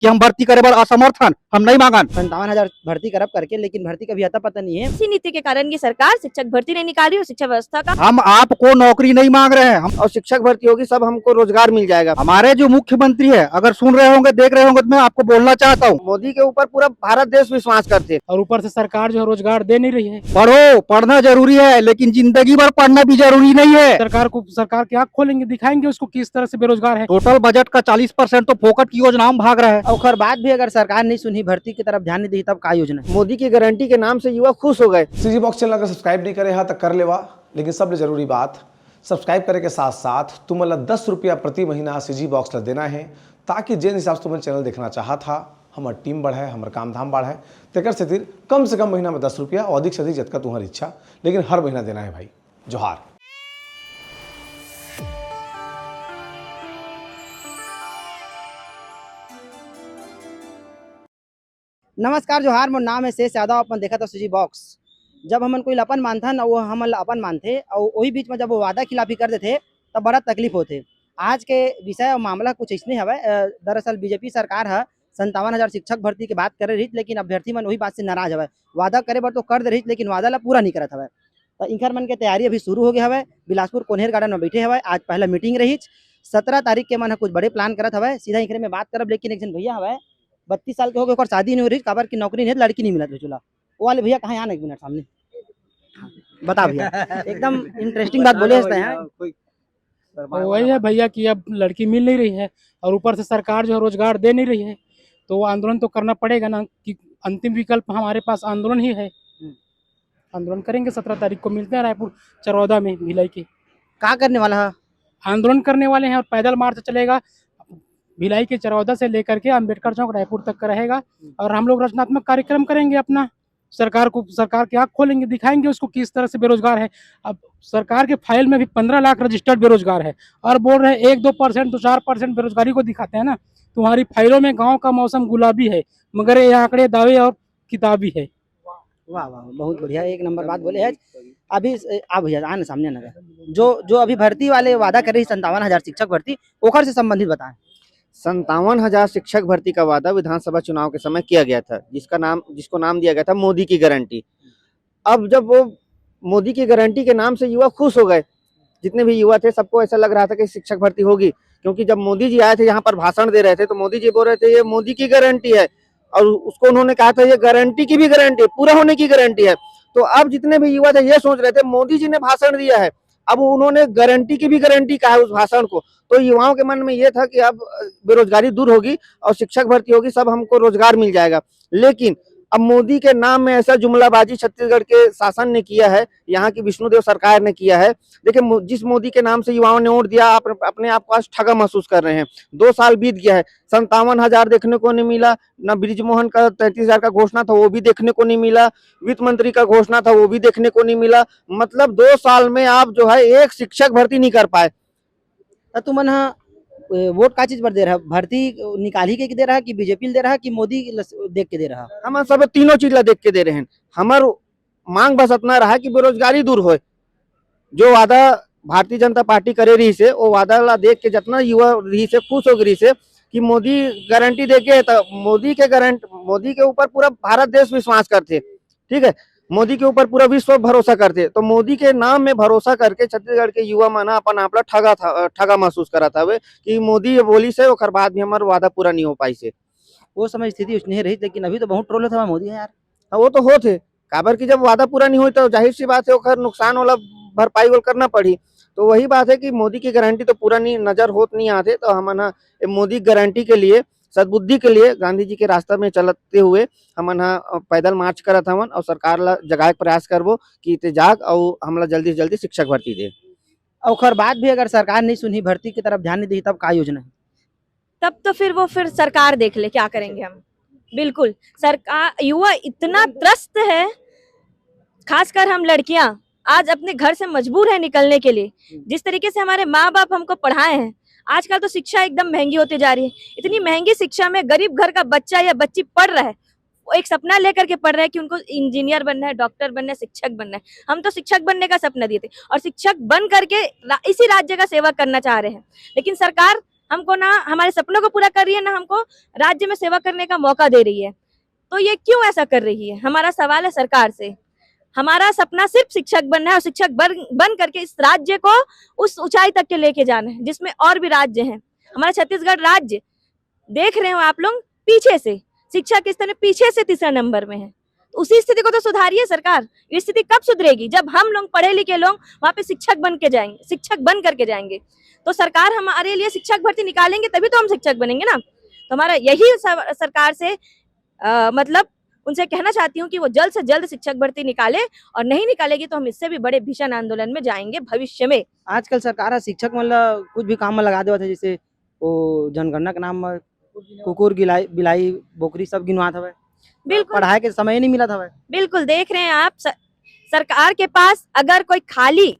कि हम भर्ती करे बर असमर्थन, हम नहीं मांगन। 57,000 भर्ती करब करके, लेकिन भर्ती कभी अता पता नहीं है। इसी नीति के कारण ये सरकार शिक्षक भर्ती नहीं निकाली और शिक्षा व्यवस्था का हम आपको नौकरी नहीं मांग रहे हैं, हम और शिक्षक भर्ती होगी सब हमको रोजगार मिल जाएगा। हमारे जो मुख्यमंत्री है अगर सुन रहे होंगे, देख रहे होंगे, तो मैं आपको बोलना चाहता हूँ, मोदी के ऊपर पूरा भारत देश विश्वास करते हैं। और ऊपर से सरकार जो है रोजगार दे नहीं रही है। पढ़ो, पढ़ना जरूरी है, लेकिन जिंदगी भर पढ़ना भी जरूरी नहीं है। सरकार की आंख खोलेंगे, दिखाएंगे उसको किस तरह से बेरोजगार है। टोटल बजट का 40% तो फोकट की योजनाओं में भाग रहा है। और बाद भी अगर सरकार नहीं सुनी, भर्ती की तरफ ध्यान नहीं दी, तब का योजना है? मोदी की गारंटी के नाम से युवा खुश हो गए। सीजी बॉक्स चैनल अगर सब्सक्राइब नहीं करे तो कर लेवा, लेकिन सबसे जरूरी बात सब्सक्राइब करे के साथ साथ तुम 10 रुपया प्रति महीना सीजी बॉक्स ला देना है, ताकि जिन हिसाब से तुम्हें चैनल देखना चाहा था, हमार टीम बढ़े, हमारे काम धाम बढ़े, तेकर से कम से कम महीना में 10 रुपया और अधिक से अधिक जतका तुम्हारी इच्छा, लेकिन हर महीना देना है भाई। जोहार। नमस्कार, जोहार। मोर नाम है शेष यादव। अपन देखा था सीजी बॉक्स। जब हमन कोई अपन मानथा ना, वो हमन अपन मानथे, और वही बीच में जब वो वादा खिलाफी कर देते तब बड़ा तकलीफ होते। आज के विषय और मामला कुछ ऐसने हवे। दरअसल बीजेपी सरकार है 57,000 शिक्षक भर्ती की बात करे रही, लेकिन अभ्यर्थी मन वही बात से नाराज हवे। वादा करे बर तो कर दे रही, लेकिन वादा ला पूरा नहीं करत हवे। तो इंखर मन के तैयारी अभी शुरू हो गया हवे। बिलासपुर कोनेर गार्डन में बैठे हवे। आज पहला मीटिंग रही। 17 तारीख के मन कुछ बड़े प्लान करत हवे। सीधा इंखरे में बात करब, लेकिन एक जन भैया हवे 32 साल के हो गए, और शादी नहीं हो रही, काबर की नौकरी नहीं, लड़की नहीं मिलत चूल्हा। वो वाले भैया कहाँ? यहाँ एक मिनट सामने बता भैया। एकदम इंटरेस्टिंग बात बोले हैं। वही है भैया कि अब लड़की मिल नहीं रही है, और ऊपर से सरकार जो है रोजगार दे नहीं रही है, तो वो आंदोलन तो करना पड़ेगा ना। कि अंतिम विकल्प हमारे पास आंदोलन ही है। आंदोलन करेंगे। 17 तारीख को मिलते हैं रायपुर चरौदा में भिलाई के। क्या करने वाला है? आंदोलन करने वाले हैं, और पैदल मार्च चलेगा भिलाई के चरौदा से लेकर के अम्बेडकर चौक रायपुर तक का रहेगा। और हम लोग रचनात्मक कार्यक्रम करेंगे अपना। सरकार की आंख खोलेंगे, दिखाएंगे उसको किस तरह से बेरोजगार है। अब सरकार के फाइल में भी 15 लाख रजिस्टर्ड बेरोजगार है, और बोल रहे हैं 1-2%, 4% बेरोजगारी को दिखाते हैं ना। तुम्हारी फाइलों में गांव का मौसम गुलाबी है, मगर ये आंकड़े दावे और किताबी है। वाह वाह, बहुत बढ़िया, एक नंबर बात बोले है। अभी आप भैया आने सामने ना, जो अभी भर्ती वाले वादा कर रही 57,000 शिक्षक भर्ती, ओखर से संबंधित बताएं। 57,000 शिक्षक भर्ती का वादा विधानसभा चुनाव के समय किया गया था, जिसको नाम दिया गया था मोदी की गारंटी। अब जब वो मोदी की गारंटी के नाम से युवा खुश हो गए, जितने भी युवा थे सबको ऐसा लग रहा था कि शिक्षक भर्ती होगी, क्योंकि जब मोदी जी आए थे यहाँ पर भाषण दे रहे थे, तो मोदी जी बोल रहे थे ये मोदी की गारंटी है, और उसको उन्होंने कहा था ये गारंटी की भी गारंटी, पूरा होने की गारंटी है। तो अब जितने भी युवा थे ये सोच रहे थे मोदी जी ने भाषण दिया है, अब उन्होंने गारंटी की भी गारंटी कहा है उस भाषण को। तो युवाओं के मन में ये था कि अब बेरोजगारी दूर होगी और शिक्षक भर्ती होगी, सब हमको रोजगार मिल जाएगा। लेकिन अब मोदी के नाम में ऐसा जुमलाबाजी छत्तीसगढ़ के शासन ने किया है, यहाँ की विष्णुदेव सरकार ने किया है। देखिए, जिस मोदी के नाम से युवाओं ने वोट दिया, आप अपने आप को आज ठगा महसूस कर रहे हैं। 2 साल बीत गया है, 57,000 देखने को नहीं मिला। न बृजमोहन का 33,000 का घोषणा था, वो भी देखने को नहीं मिला। वित्त मंत्री का घोषणा था, वो भी देखने को नहीं मिला। मतलब 2 साल में आप जो है एक शिक्षक भर्ती नहीं कर पाए। तो तुम वोट का चीज पर दे रहा? भर्ती निकाली के दे रहा, कि बीजेपी दे रहा, कि मोदी देख के दे रहा? हम सब तीनों चीज ला देख के दे रहे हैं। हमार मांग बस इतना रहा कि बेरोजगारी दूर हो। जो वादा भारतीय जनता पार्टी करे रही से, वो वादा ला देख के जितना युवा रही से खुश हो गई से कि मोदी गारंटी दे के, तो मोदी के ऊपर पूरा भारत देश विश्वास करते, ठीक है, मोदी के ऊपर पूरा विश्व भरोसा करते। तो मोदी के नाम में भरोसा करके छत्तीसगढ़ के युवा माना अपन आपला ठगा महसूस करा था कि मोदी ये बोली से ओकर बाद भी हमारा वादा पूरा नहीं हो पाई से। वो समय स्थिति उसने रही, लेकिन अभी तो बहुत ट्रोल था मोदी है यार। वो तो हो थे, काबर की जब वादा पूरा नहीं हुई तो जाहिर सी बात है ओकर नुकसान वाला भरपाई वो करना पड़ी। तो वही बात है कि मोदी की गारंटी तो पूरा नहीं नजर होत नहीं आते। तो हम मोदी गारंटी के लिए, सद्बुद्धि के लिए गांधी जी के रास्ता में चलते हुए हम पैदल मार्च करत हवन, और सरकार ला जगाए प्रयास करबो कि ते जाग और हमला जल्दी से जल्दी शिक्षक भर्ती दे। और बाद भी अगर सरकार नहीं सुनी, भर्ती की तरफ ध्यान नहीं दी, तब का योजना है? तब तो फिर सरकार देख ले क्या करेंगे हम। बिल्कुल, सरकार, युवा इतना त्रस्त है, खासकर हम लड़कियां आज अपने घर से मजबूर है निकलने के लिए। जिस तरीके से हमारे माँ बाप हमको पढ़ाए हैं, आजकल तो शिक्षा एकदम महंगी होती जा रही है। इतनी महंगी शिक्षा में गरीब घर का बच्चा या बच्ची पढ़ रहा है, वो एक सपना लेकर के पढ़ रहा है कि उनको इंजीनियर बनना है, डॉक्टर बनना है, शिक्षक बनना है। हम तो शिक्षक बनने का सपना दिए थे, और शिक्षक बन करके इसी राज्य का सेवा करना चाह रहे हैं। लेकिन सरकार हमको ना हमारे सपनों को पूरा कर रही है, ना हमको राज्य में सेवा करने का मौका दे रही है। तो ये क्यों ऐसा कर रही है? हमारा सवाल है सरकार से। हमारा सपना सिर्फ शिक्षक बनना है और शिक्षक बन करके इस राज्य को उस ऊंचाई तक के लेके जाना है जिसमें और भी राज्य हैं। हमारा छत्तीसगढ़ राज्य देख रहे हो आप लोग, पीछे से शिक्षा के स्तर में पीछे से तीसरा नंबर में है। तो उसी स्थिति को तो सुधारिए सरकार। ये स्थिति कब सुधरेगी? जब हम लोग पढ़े लिखे लोग वहां पे शिक्षक बन करके जाएंगे। तो सरकार हमारे लिए शिक्षक भर्ती निकालेंगे तभी तो हम शिक्षक बनेंगे ना। तो हमारा यही सरकार से मतलब उनसे कहना चाहती हूँ कि वो जल्द से जल्द शिक्षक भर्ती निकाले, और नहीं निकालेगी तो हम इससे भी बड़े भीषण आंदोलन में जाएंगे भविष्य में। आजकल सरकार शिक्षक मतलब कुछ भी काम में लगा देवत है, जैसे वो जनगणना के नाम में कुकुर बिलाई बोकरी सब गिनवात हवे। बिल्कुल पढ़ाई के समय ही नहीं मिलत हवे। बिल्कुल देख रहे हैं आप, सरकार के पास अगर कोई खाली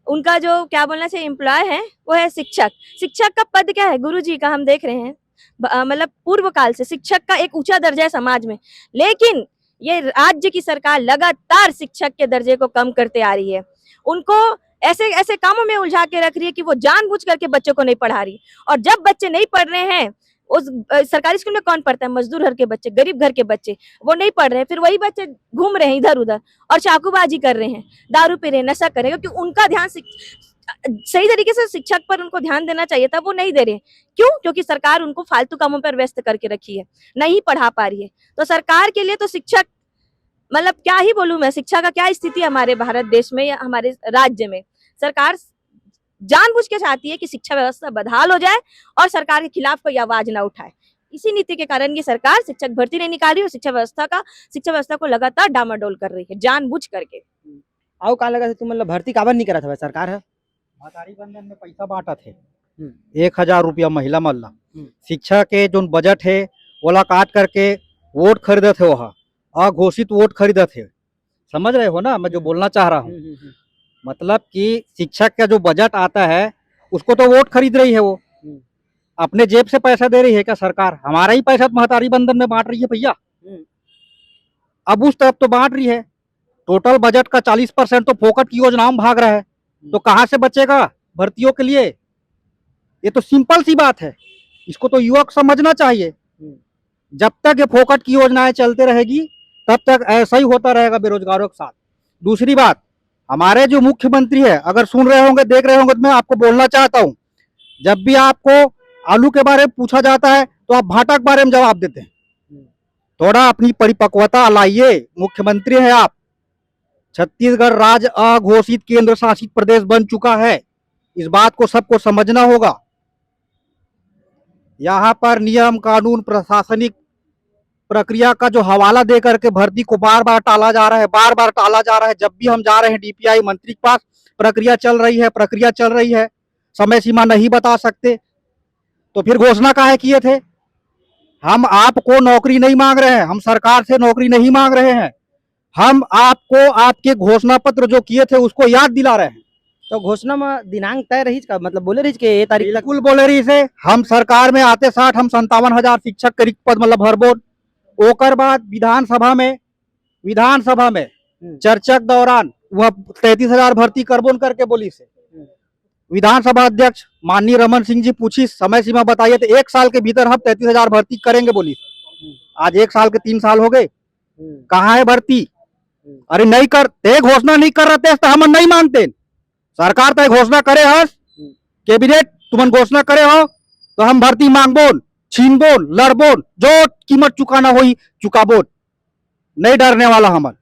उनका जो क्या बोलना चाहिए एम्प्लॉय है वो है शिक्षक। शिक्षक का पद क्या है? गुरुजी का हम देख रहे हैं, मतलब पूर्व काल से शिक्षक का एक ऊंचा दर्जा है समाज में। लेकिन ये राज्य की सरकार लगातार शिक्षक के दर्जे को कम करते आ रही है। उनको ऐसे ऐसे कामों में उलझा के रख रही है कि वो जानबूझ करके बच्चों को नहीं पढ़ा रही। और जब बच्चे नहीं पढ़ रहे हैं, उस सरकारी स्कूल में कौन पढ़ता है? मजदूर घर के बच्चे, गरीब घर के बच्चे, वो नहीं पढ़ रहे हैं। फिर वही बच्चे घूम रहे हैं इधर उधर और चाकूबाजी कर रहे हैं, दारू पी रहे हैं, नशा कर रहे हैं, क्योंकि उनका ध्यान सही तरीके से शिक्षक पर उनको ध्यान देना चाहिए था, वो नहीं दे रहे। क्यों? क्योंकि सरकार उनको फालतू कामों पर व्यस्त करके रखी है, नहीं पढ़ा पा रही है। तो सरकार के लिए तो शिक्षक मतलब क्या ही बोलूं मैं, शिक्षा का क्या स्थिति है हमारे भारत देश में या हमारे राज्य में। सरकार जानबूझ के चाहती है कि शिक्षा व्यवस्था बदहाल हो जाए और सरकार के खिलाफ कोई आवाज ना उठाए। इसी नीति के कारण ये सरकार शिक्षक भर्ती नहीं निकाली और शिक्षा व्यवस्था को लगातार डामाडोल कर रही है जानबूझ करके। आओ का लगा तुम मतलब भर्ती काबर नहीं करत हवे सरकार है? महतारी बंधन में पैसा बांटा थे 1000 रुपया महिला मल्ला। शिक्षा के जो बजट है ओला काट करके वोट खरीदे थे, वहाँ अघोषित वोट खरीदे थे। समझ रहे हो ना मैं जो बोलना चाह रहा हूँ? मतलब कि शिक्षक का जो बजट आता है उसको तो वोट खरीद रही है, वो अपने जेब से पैसा दे रही है क्या सरकार? हमारा ही पैसा महतारी बंधन में बांट रही है भैया। अब उस तरफ तो बांट रही है। टोटल बजट का 40% तो फोकट की योजनाओं में भाग रहा है, तो कहाँ से बचेगा भर्तियों के लिए? ये तो सिंपल सी बात है, इसको तो युवक समझना चाहिए। जब तक ये फोकट की योजनाएं चलते रहेगी तब तक ऐसा ही होता रहेगा बेरोजगारों के साथ। दूसरी बात, हमारे जो मुख्यमंत्री है, अगर सुन रहे होंगे देख रहे होंगे तो मैं आपको बोलना चाहता हूँ, जब भी आपको आलू के बारे में पूछा जाता है तो आप भाटा के बारे में जवाब देते हैं। थोड़ा अपनी परिपक्वता लाइए, मुख्यमंत्री है आप। छत्तीसगढ़ राज्य अघोषित केंद्र शासित प्रदेश बन चुका है, इस बात को सबको समझना होगा। यहाँ पर नियम कानून प्रशासनिक प्रक्रिया का जो हवाला दे करके भर्ती को बार बार टाला जा रहा है। जब भी हम जा रहे हैं डीपीआई मंत्री के पास, प्रक्रिया चल रही है, समय सीमा नहीं बता सकते, तो फिर घोषणा काहे किए थे? हम आपको नौकरी नहीं मांग रहे हैं, हम सरकार से नौकरी नहीं मांग रहे हैं, हम आपको आपके घोषणा पत्र जो किए थे उसको याद दिला रहे हैं। तो घोषणा में दिनांक तय रही का मतलब बोले रही के ये तारीख तक? बिल्कुल बोले रही से। हम सरकार में आते साथ हम 57,000 शिक्षक के रिक्त पद मतलब भरबोन। ओकर बाद विधानसभा में चर्चा के दौरान वह 33,000 भर्ती करबोन करके बोली से। विधानसभा अध्यक्ष माननीय रमन सिंह जी पूछी समय सीमा बताइए, तो 1 साल के भीतर हम 33,000 भर्ती करेंगे बोली। आज 1 साल के 3 साल हो गए, कहाँ है भर्ती? अरे नहीं करते, घोषणा नहीं कर रहे तो हम नहीं मानते। सरकार तो घोषणा करे हस, कैबिनेट तुमन घोषणा करे हो तो हम भर्ती मांगबोन, छीनबोन, लड़बोन, जो कीमत चुकाना होई चुकाबोन, नहीं डरने वाला हमन।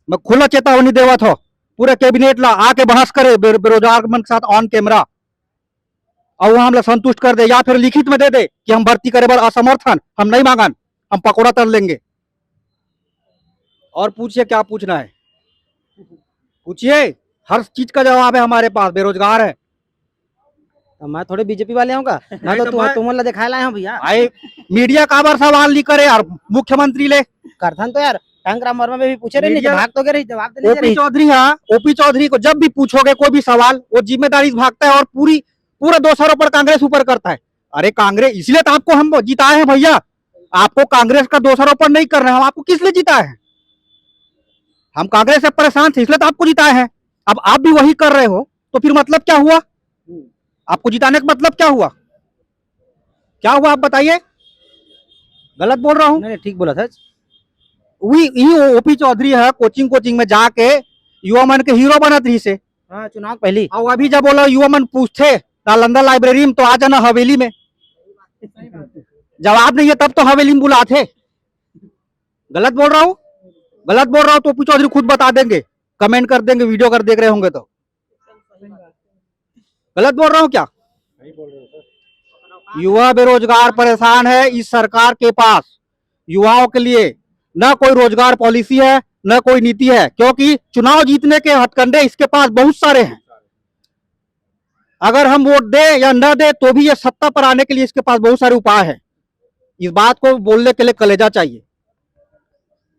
मैं खुला चेतावनी देवत हो पूरे कैबिनेट ला आके बहस करे बेरोजगार मन के साथ ऑन कैमरा, और वहां हमला संतुष्ट कर दे या फिर लिखित में दे दे कि हम भर्ती करे बर असमर्थन, हम नहीं मांगन, हम पकौड़ा तर लेंगे। और पूछिए क्या पूछना है, पूछिए, हर चीज का जवाब है हमारे पास। बेरोजगार है मैं थोड़े बीजेपी वाले होगा ना, तो तुम ला दिखाए लाए हो भैया। आए मीडिया का बार सवाल नहीं करे यार, मुख्यमंत्री ले करथन तो यार टंकराम वर्मा में भी पूछे रहे नहीं, भाग तो गए जवाब दे ओपी चौधरी। हाँ, ओपी चौधरी को जब भी पूछोगे कोई भी सवाल, वो जिम्मेदारी से भागता है और पूरा दोषारोपण पर कांग्रेस ऊपर करता है। अरे कांग्रेस, इसलिए तो आपको हम जिताए हैं भैया, आपको कांग्रेस का दोषारोपण नहीं कर रहे हैं। हम आपको किस लिए जिताए हैं? हम कांग्रेस से परेशान थे इसलिए तो आपको जिताए हैं। अब आप भी वही कर रहे हो तो फिर मतलब क्या हुआ? आपको जिताने का मतलब क्या हुआ? क्या हुआ आप बताइए, गलत बोल रहा हूँ? नहीं ठीक बोला था। वही ओपी चौधरी है, कोचिंग में जाके युवा मन के हीरो बनत रही से। हाँ चुनाव पहली। और अभी जब बोला युवा मन पूछते नालंदा लाइब्रेरी में तो आ जाना हवेली में, जवाब नहीं है तब तो हवेली में बुलाते। गलत बोल रहा हूँ? गलत बोल रहा हूँ तो ओपी चौधरी खुद बता देंगे, कमेंट कर देंगे, वीडियो कर देख रहे होंगे तो। गलत बोल रहा हूँ क्या? युवा बेरोजगार परेशान है इस सरकार के पास। युवाओं के लिए न कोई रोजगार पॉलिसी है, न कोई नीति है, क्योंकि चुनाव जीतने के हथकंडे इसके पास बहुत सारे हैं। अगर हम वोट दे या न दे तो भी ये सत्ता पर आने के लिए इसके पास बहुत सारे उपाय हैं। इस बात को बोलने के लिए कलेजा चाहिए,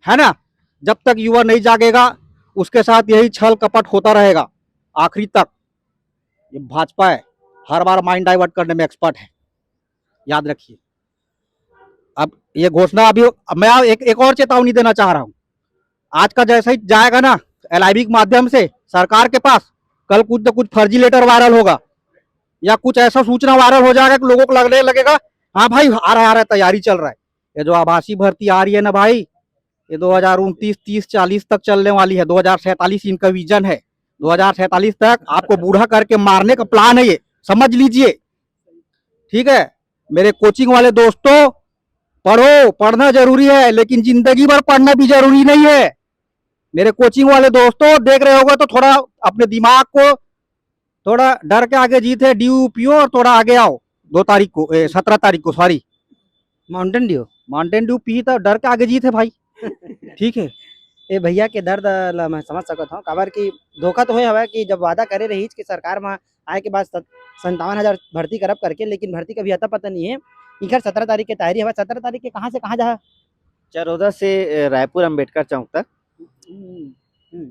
है ना। जब तक युवा नहीं जागेगा उसके साथ यही छल कपट होता रहेगा आखिरी तक। ये भाजपा है, हर बार माइंड डाइवर्ट करने में एक्सपर्ट है, याद रखिए। अब ये घोषणा अभी मैं एक और चेतावनी देना चाह रहा हूं। आज का जैसा ही जाएगा ना LIB के माध्यम से सरकार के पास, कल कुछ न कुछ फर्जी लेटर वायरल होगा या कुछ ऐसा सूचना वायरल हो जाएगा कि लोगों को लगने लगेगा हाँ भाई आ रहा है, तैयारी चल रहा है। ये जो आभासी भर्ती आ रही है ना भाई, ये 2029, 30, 40 तक चलने वाली है। 2047 इनका विजन है। 2047 तक आपको बूढ़ा करके मारने का प्लान है, ये समझ लीजिए, ठीक है। मेरे कोचिंग वाले दोस्तों, पढ़ो, पढ़ना जरूरी है, लेकिन जिंदगी भर पढ़ना भी जरूरी नहीं है। मेरे कोचिंग वाले दोस्तों देख रहे होगे तो थोड़ा अपने दिमाग को थोड़ा डर के आगे जीते, ड्यू पियो और थोड़ा आगे आओ। 17 तारीख को सॉरी, माउंटेन ड्यू पी तो डर के आगे जीते भाई, ठीक है। ए भैया के दर्द ला मैं समझ सकत हूँ। काबर की धोखा तो होए हवे कि जब वादा करे रही कि सरकार में आए के बाद 57,000 भर्ती करब करके, लेकिन भर्ती का भी अता पता नहीं है। इधर 17 तारीख के तैयारी हवा। 17 तारीख के कहाँ से कहाँ जा? चरौदा से रायपुर अंबेडकर चौक तक,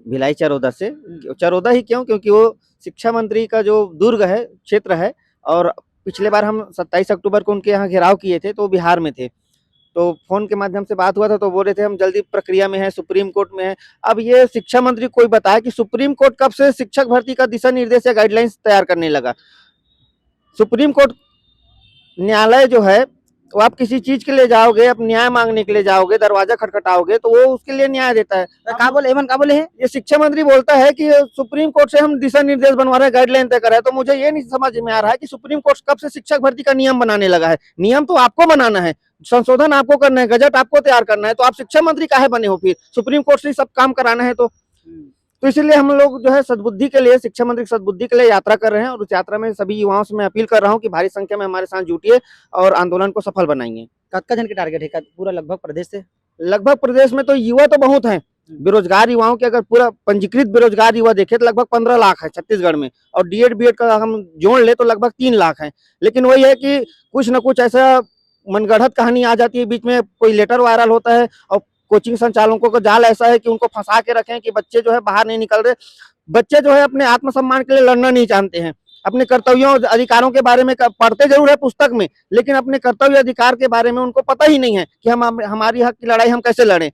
भिलाई चरौदा से। चरौदा ही क्यों? क्योंकि वो शिक्षा मंत्री का जो दुर्ग है, क्षेत्र है, और पिछले बार हम 27 अक्टूबर को उनके यहाँ घेराव किए थे तो बिहार में थे, तो फोन के माध्यम से बात हुआ था तो बोल रहे थे हम जल्दी प्रक्रिया में है, सुप्रीम कोर्ट में है। अब ये शिक्षा मंत्री कोई बताए कि सुप्रीम कोर्ट कब से शिक्षक भर्ती का दिशा निर्देश या गाइडलाइंस तैयार करने लगा? सुप्रीम कोर्ट न्यायालय जो है वो आप किसी चीज के लिए जाओगे, आप न्याय मांगने के लिए जाओगे, दरवाजा खटखटाओगे तो वो उसके लिए न्याय देता है। का बोले एमन का बोले है? ये शिक्षा मंत्री बोलता है कि सुप्रीम कोर्ट से हम दिशा निर्देश बनवा रहे हैं, गाइडलाइन तय कर रहे हैं। तो मुझे ये नहीं समझ में आ रहा है कि सुप्रीम कोर्ट कब से शिक्षक भर्ती का नियम बनाने लगा है। नियम तो आपको बनाना है, संशोधन आपको करना है, गजट आपको तैयार करना है, तो आप शिक्षा मंत्री काहे बने हो? फिर सुप्रीम कोर्ट से सब काम कराना है तो इसलिए हम लोग जो है सद्बुद्धि के लिए, शिक्षा मंत्री की सद्बुद्धि के लिए यात्रा कर रहे हैं, और उस यात्रा में सभी युवाओं से मैं अपील कर रहा हूं कि भारी संख्या में हमारे साथ जुटिए और आंदोलन को सफल बनाएंगे। कतका जन के टारगेट है पूरा लगभग प्रदेश से? लगभग प्रदेश में तो युवा तो बहुत हैं, बेरोजगार युवाओं के अगर पूरा पंजीकृत बेरोजगार युवा देखे तो लगभग 15 लाख है छत्तीसगढ़ में, और डीएड बीएड का हम जोड़ ले तो लगभग 3 लाख है। लेकिन वही है कि कुछ न कुछ ऐसा मनगढ़ंत कहानी आ जाती है बीच में, कोई लेटर वायरल होता है और कोचिंग संचालकों का जाल ऐसा है कि उनको फंसा के रखें कि बच्चे जो है बाहर नहीं निकल रहे। बच्चे जो है अपने आत्मसम्मान के लिए लड़ना नहीं जानते हैं, अपने कर्तव्यों अधिकारों के बारे में पढ़ते जरूर है पुस्तक में, लेकिन अपने कर्तव्य अधिकार के बारे में उनको पता ही नहीं है कि हम हमारी हक की लड़ाई हम कैसे लड़ें।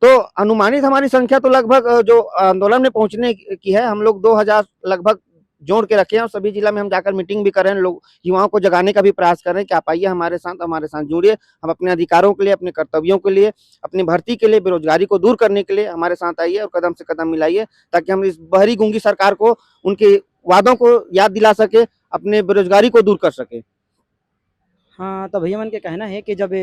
तो अनुमानित हमारी संख्या तो लगभग जो आंदोलन में पहुंचने की है, हम लोग 2000 लगभग जोड़ के रखे हैं, और सभी जिला में हम जाकर मीटिंग भी कर रहे हैं, लोग युवाओं को जगाने का भी प्रयास कर रहे हैं कि आप आइए हमारे साथ जुड़िए, हम अपने अधिकारों के लिए, अपने कर्तव्यों के लिए, अपनी भर्ती के लिए, बेरोजगारी को दूर करने के लिए हमारे साथ आइए और कदम से कदम मिलाइए, ताकि हम इस बहरी गूंगी सरकार को उनके वादों को याद दिला सके, अपने बेरोजगारी को दूर कर सके। हाँ तो भैया मन के कहना है कि जब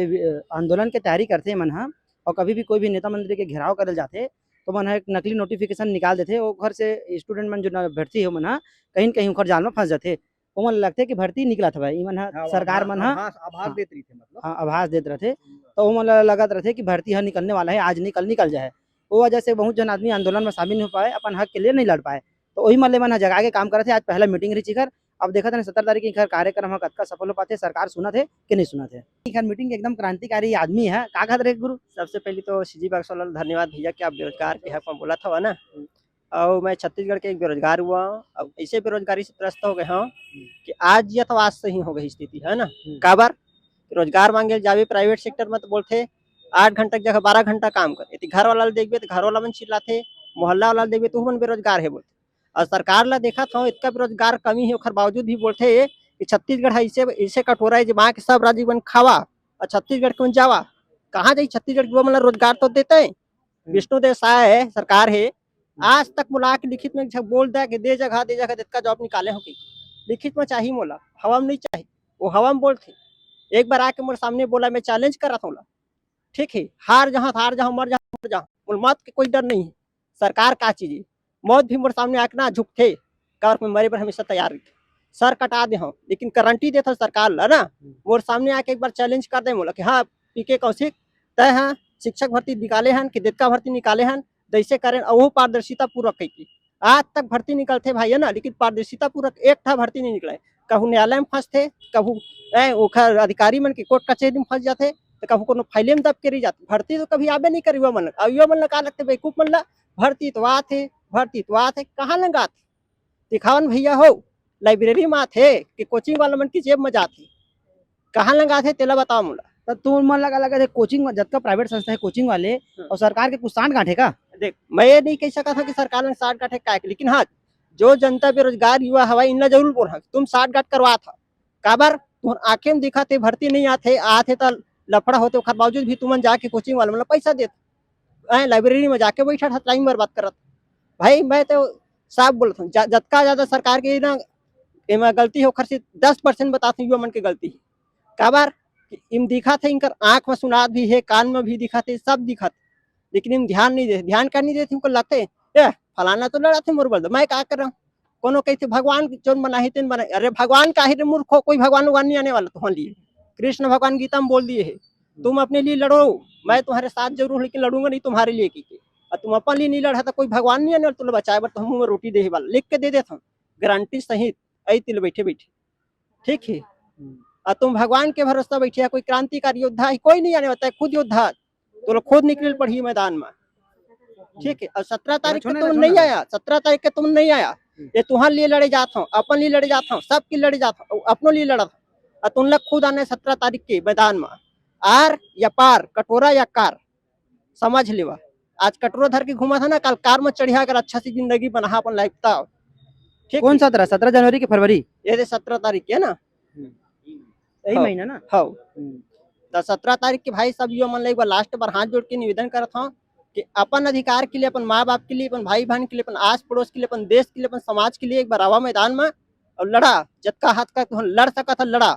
आंदोलन के तैयारी करते मन हाँ, और कभी भी कोई भी नेता मंत्री के घेराव करल जाते तो मन एक नकली नोटिफिकेशन निकाल देते, वो घर से स्टूडेंट मन जो भर्ती हो मन कहीं न कहीं जाल में फंस जाते। वो मन लगते कि भर्ती निकला था भाई, मन सरकार मन आभास देत रही थे, मतलब हाँ आभास देते रहते, तो वो मन लगत रहते कि भर्ती है निकलने वाला है, आज निकल जाए। वो वजह से बहुत जन आदमी आंदोलन में शामिल हो पाए, अपन हक के लिए नहीं लड़ पाए। तो वही मल्ले मन जगा के काम करे थे। आज पहला मीटिंग रही चिकर, अब देखा था 17 तारीख के कार्यक्रम कतका सफल हो पाते, सरकार सुना थे कि नहीं सुना थे। मीटिंग एकदम क्रांतिकारी आदमी है, का कहत रहे गुरु? सबसे पहले तो सीजी बागसवाल धन्यवाद भैया कि आप बेरोजगार के हक में बोला था ना। और मैं छत्तीसगढ़ के एक बेरोजगार हुआ हूँ, अब ऐसे बेरोजगारी से त्रस्त हो गए हाँ कि आज या तो आज से ही हो गई स्थिति है ना। काबर रोजगार मांगे जावे प्राइवेट सेक्टर में तो बोलते 8 घंटा की जगह 12 घंटा काम करे, घर वाला देखबे तो घर वाला मन चिल्लाते, मोहल्ला वाला देखबे तो मन बेरोजगार है बोलते। और सरकार ला देखा था इतना बेरोजगार कमी है, ओखर बावजूद भी बोलते कि छत्तीसगढ़ है ऐसे ऐसे कटोरा है जो वहाँ के सब राज्य बन खावा और छत्तीसगढ़ के मन जावा कहाँ जाई छत्तीसगढ़ के मतलब रोजगार तो देते हैं विष्णु देव साय है सरकार है आज तक बुला के लिखित में बोल दे कि दे जगह का जॉब निकाले हो कि लिखित में चाहिए मोला हवा में नहीं चाहिए वो हवा में बोलते एक बार आके मेरे सामने बोला मैं चैलेंज करा था बोला ठीक है हार जहाँ मर जहाँ मौत के कोई डर नहीं है सरकार का चीज है मौत भी मेरे सामने आके ना झुकते कार में मरे पर हमेशा तैयार रहते सर कटा दे हम लेकिन गारंटी देता सरकार ला ना मोर सामने आके एक बार चैलेंज कर दे बोला कि हाँ पीके कौशिक तय हाँ शिक्षक भर्ती निकाले हैं कि देवका भर्ती निकाले हैं जैसे करें और पारदर्शिता पूर्वक की आज तक भर्ती निकलते भाई है ना लेकिन पारदर्शिता पूर्वक एक था भर्ती नहीं निकला कहू न्यायालय में फंसते कहू ओखर अधिकारी मन के कोर्ट कचहरी में फंस जाते तो कहू को फाइले में दब के रह जाते भर्ती तो कभी आबे नहीं करी मन युवा मन का लगते बेवकूफ मन ला भर्ती तो आते कहाँ लगा थे दिखावन भैया हो लाइब्रेरी में आते कि कोचिंग वाला मन की जेब में जाते कहाँ लगा थे तेला बताओ मोला तो तुम मन लगा थे कोचिंग जब प्राइवेट संस्था है कोचिंग वाले और सरकार के कुछ सांठ गांठे का देख मैं ये नहीं कह सका था कि सरकार ने 60 गांठ का लेकिन हाँ जो जनता बेरोजगार युवा हवा इनला जरूर बोल तुम 60 गांठ करवा था काबर तुम आंखें में दिखा थे भर्ती नहीं आते तो लफड़ा होते ओखर बावजूद भी तुमन जाके कोचिंग वाले मतलब पैसा देते लाइब्रेरी में जाके बैठा था टाइम बर्बाद करत भाई मैं तो साफ बोलता हूँ जतका ज्यादा सरकार की ना एमा गलती हो खर्च 10% बताते युवा मन की गलती है काबर इम दिखा थे इनकर आंख में सुनात भी है कान में भी दिखा थे सब दिखा थे लेकिन इम ध्यान नहीं दे ध्यान करनी देते उनको लगते ए फलाना तो लड़ा थे मोर बोल मैं क्या कर रहा हूँ कोनो कहते भगवान जोन बनाए तेन बनाए अरे भगवान का ही मूर्ख हो कोई भगवान उगवान नहीं आने वाला तुम्हारे लिए कृष्ण भगवान गीता में बोल दिए है तुम अपने लिए लड़ो मैं तुम्हारे साथ जरूर लेकिन लड़ूंगा नहीं तुम्हारे लिए की और तुम अपन लिए नहीं लड़ा तो कोई भगवान नहीं आने वाला तुम बचाए बर तो हम रोटी दे वाला लिख के दे देता हूँ गारंटी सहित आई तिल बैठे बैठे ठीक है और तुम भगवान के भरोसा बैठे है कोई क्रांतिकारी योद्धा है कोई नहीं आने वाला है खुद योद्धा तो लोग खुद निकल पड़ी मैदान में ठीक है और 17 तारीख को तुम नहीं आया 17 तारीख के तुम नहीं आया ये तुम्हारे लिए लड़े जाता हूँ अपन लिए लड़े जाता हूँ सबके लड़े जाता हूँ अपनों लिए लड़ा था और तुम लोग खुद आने 17 तारीख के मैदान में आर या पार कटोरा या कार समझ लेवा आज कटोरा धर के घुमा था ना कल कार में चढ़िया कर अच्छा सी जिंदगी बना अपन लाइफ था ठीक कौन 17 जनवरी की फरवरी ये 17 तारीख के ना यही हाँ। महीना ना हाँ तो 17 तारीख के भाई सब युवा मन एक बार लास्ट बार हाथ जोड़ के निवेदन करता हूँ कि अपन अधिकार के लिए अपन माँ बाप के लिए अपन भाई बहन के लिए अपन आस पड़ोस के लिए अपन देश के लिए अपन समाज के लिए एक बार आवा मैदान में और लड़ा जतका हाथ का तो लड़ सका था लड़ा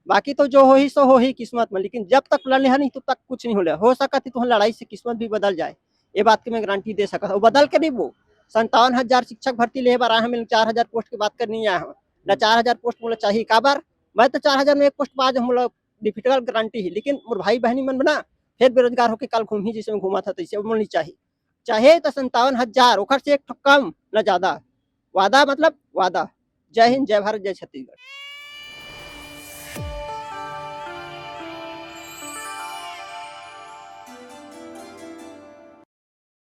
बाकी तो जो हो ही सो हो ही किस्मत में लेकिन जब तक लड़ने नहीं तब तक कुछ नहीं हो सका थी तो लड़ाई से किस्मत भी बदल जाए ये बात की मैं गारंटी दे सका था वो बदल के नहीं वो 57,000 शिक्षक भर्ती ले बार आया हमें 4,000 पोस्ट की बात करनी आया हूँ न 4,000 पोस्ट मुझे चाहिए काबर मैं तो 4,000 में एक पोस्ट पा हम लोग डिफिकल्ट गारंटी है लेकिन मोर भाई बहनी मन बना फिर बेरोजगार होकर कल घूम ही जैसे में घूमा था तो इसे नहीं चाहिए चाहे तो 57,000 ओखर से एक कम न ज्यादा वादा मतलब वादा जय हिंद जय भारत जय छत्तीसगढ़।